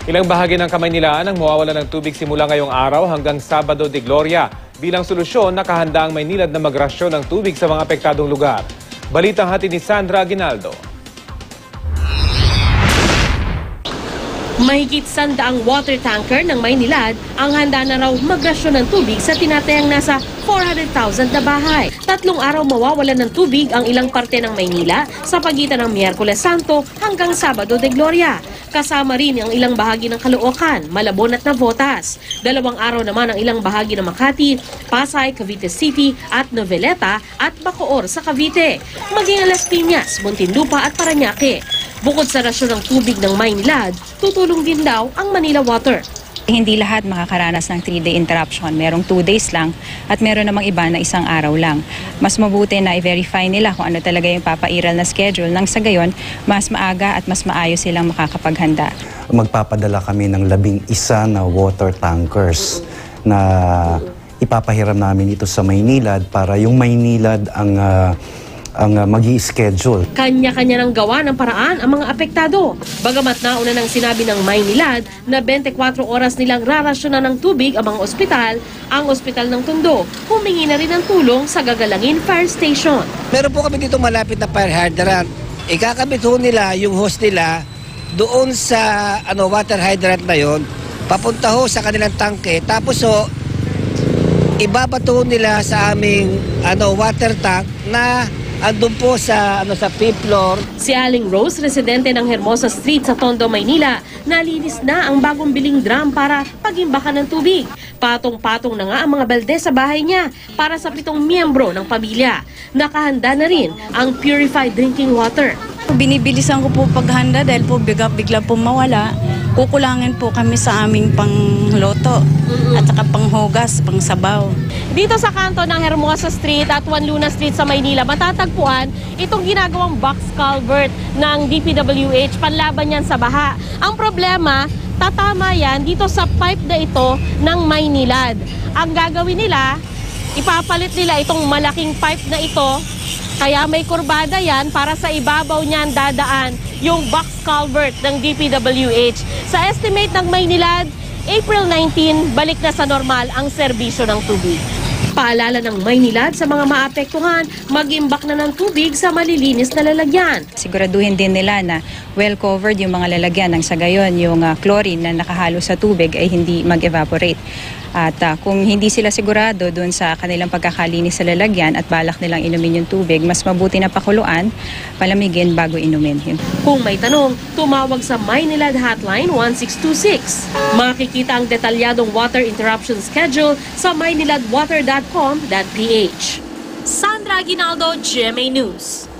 Ilang bahagi ng Kamaynilaan ang mawawalan ng tubig simula ngayong araw hanggang Sabado de Gloria. Bilang solusyon, nakahanda ang Maynilad na magrasyon ng tubig sa mga apektadong lugar. Balitang hatid ni Sandra Aguinaldo. Mahigit 100 water tanker ng Maynilad ang handa na raw magrasyon ng tubig sa tinatayang nasa 400,000 na bahay. 3 araw mawawalan ng tubig ang ilang parte ng Maynila sa pagitan ng Miyerkules Santo hanggang Sabado de Gloria. Kasama rin ang ilang bahagi ng Caloocan, Malabon at Navotas. 2 araw naman ang ilang bahagi ng Makati, Pasay, Cavite City at Noveleta at Bacoor sa Cavite. Maging Las Piñas, Muntinlupa at Parañaque. Bukod sa rasyon ng tubig ng Maynilad, tutulong din daw ang Manila Water. Hindi lahat makakaranas ng 3-day interruption. Merong 2 days lang at meron namang iba na 1 araw lang. Mas mabuti na i-verify nila kung ano talaga yung papairal na schedule nang sa gayon, mas maaga at mas maayos silang makakapaghanda. Magpapadala kami ng 11 na water tankers na ipapahiram namin ito sa Maynilad para yung Maynilad ang mag-i-schedule. Kanya-kanya ng gawa ng paraan ang mga apektado. Bagamat nauna nang sinabi ng Maynilad na 24 oras nilang rarasyonan ng tubig ang mga ospital, ang ospital ng Tondo humingi na rin ng tulong sa Gagalangin Fire Station. Meron po kami dito malapit na fire hydrant. Ikakabit ho nila yung hose nila doon sa water hydrant na yon, papunta ho sa kanilang tangke. Tapos ho, ibabato nila sa aming water tank na andun po sa 5th floor. Si Aling Rose, residente ng Hermosa Street sa Tondo, Maynila, nalinis na ang bagong biling drum para pagimbakan ng tubig. Patong-patong na nga ang mga balde sa bahay niya para sa 7 miyembro ng pamilya. Nakahanda na rin ang purified drinking water. Binibilisan ko po paghanda dahil po bigla po mawala. Kukulangin po kami sa aming pangloto at saka panghugas, pangsabaw. Dito sa kanto ng Hermosa Street at Juan Luna Street sa Maynila, matatagpuan itong ginagawang box culvert ng DPWH. Panlaban yan sa baha. Ang problema, tatama yan dito sa pipe na ito ng Maynilad. Ang gagawin nila, ipapalit nila itong malaking pipe na ito. Kaya may kurbada yan para sa ibabaw niyan dadaan yung box culvert ng DPWH. Sa estimate ng Maynilad, April 19, balik na sa normal ang serbisyo ng tubig. Paalala ng Maynilad sa mga maapektuhan, mag-imbak na ng tubig sa malilinis na lalagyan. Siguraduhin din nila na well-covered yung mga lalagyan nang sa gayon yung chlorine na nakahalo sa tubig ay hindi mag-evaporate. At kung hindi sila sigurado doon sa kanilang pagkakalinis sa lalagyan at balak nilang inumin yung tubig, mas mabuti na pakuluan, palamigin bago inumin. Kung may tanong, tumawag sa Maynilad Hotline 1626. Makikita ang detalyadong water interruption schedule sa mayniladwater.com.ph. Sandra Aguinaldo, GMA News.